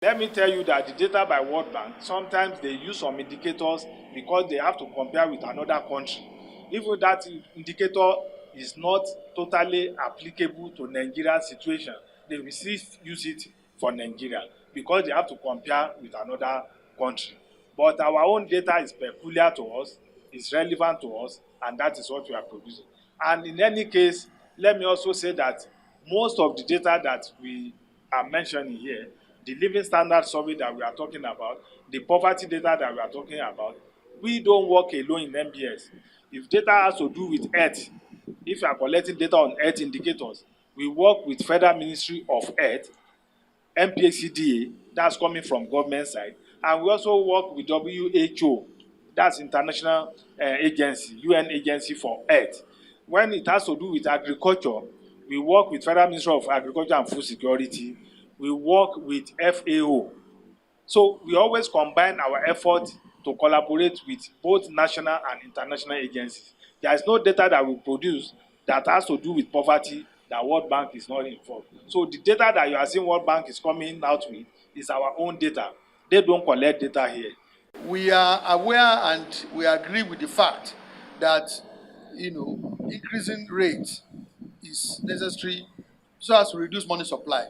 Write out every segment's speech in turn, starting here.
Let me tell you that the data by World Bank, sometimes they use some indicators because they have to compare with another country. Even that indicator is not totally applicable to Nigeria's situation, they will still use it for Nigeria because they have to compare with another country. But our own data is peculiar to us, is relevant to us, and that is what we are producing. And in any case, let me also say that most of the data that we are mentioning here, the living standard survey that we are talking about, the poverty data that we are talking about, we don't work alone in NBS. If data has to do with health, if you are collecting data on health indicators, we work with Federal Ministry of Health, NPHCDA, that's coming from government side, and we also work with WHO, that's international agency, UN agency for health. When it has to do with agriculture, we work with Federal Ministry of Agriculture and Food Security, we work with FAO. So we always combine our effort to collaborate with both national and international agencies. There is no data that we produce that has to do with poverty that World Bank is not involved. So the data that you are seeing World Bank is coming out with is our own data. They don't collect data here. We are aware and we agree with the fact that increasing rate is necessary so as to reduce money supply,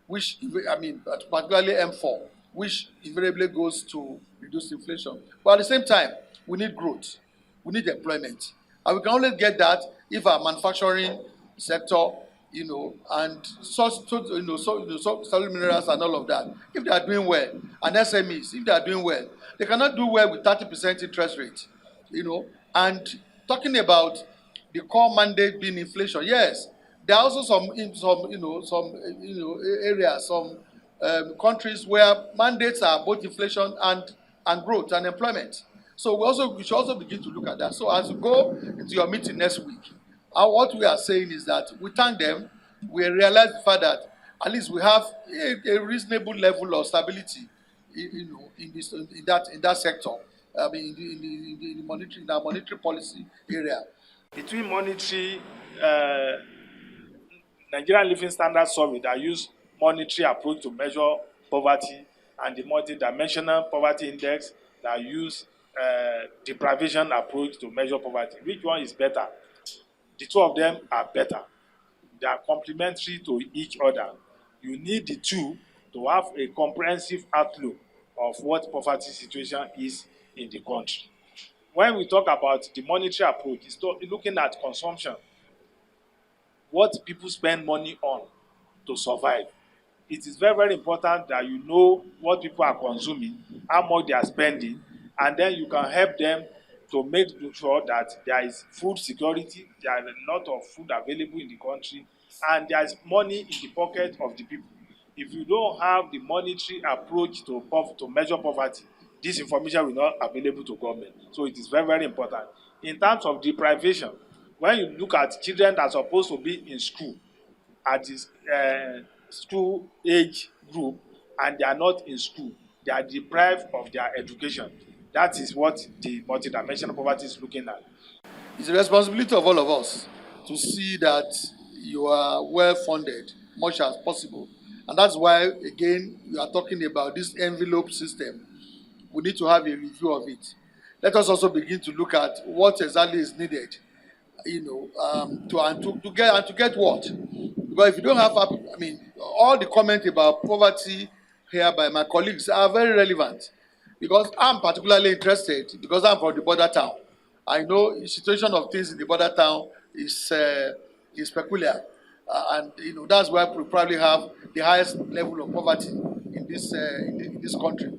which particularly M4, which invariably goes to reduce inflation. But at the same time, we need growth, we need employment, and we can only get that if our manufacturing sector, and solid minerals and all of that, if they are doing well, and SMEs, if they are doing well, they cannot do well with 30% interest rate, And talking about the core mandate being inflation, yes, there are also some areas, some countries where mandates are both inflation and growth and employment. So we should also begin to look at that. So as you go into your meeting next week, what we are saying is that we thank them. We realize the fact that at least we have a reasonable level of stability, in that sector. I mean, in our monetary policy area. Between monetary Nigerian Living Standard Survey that use monetary approach to measure poverty, and the multidimensional poverty index that use deprivation approach to measure poverty, which one is better? The two of them are better. They are complementary to each other. You need the two to have a comprehensive outlook of what poverty situation is in the country. When we talk about the monetary approach, it's looking at consumption, what people spend money on to survive. It is very, very important that you know what people are consuming, how much they are spending, and then you can help them to make sure that there is food security, there is a lot of food available in the country, and there is money in the pocket of the people. If you don't have the monetary approach to measure poverty, this information will not be available to government. So it is very, very important. In terms of deprivation, when you look at children that are supposed to be in school at this school age group and they are not in school, they are deprived of their education. That is what the multidimensional poverty is looking at. It's the responsibility of all of us to see that you are well funded, much as possible. And that's why, again, we are talking about this envelope system. We need to have a review of it. Let us also begin to look at what exactly is needed, to get what. Because if you don't have, all the comments about poverty here by my colleagues are very relevant. Because I'm particularly interested, because I'm from the border town. I know the situation of things in the border town is peculiar. And that's why we probably have the highest level of poverty in this country.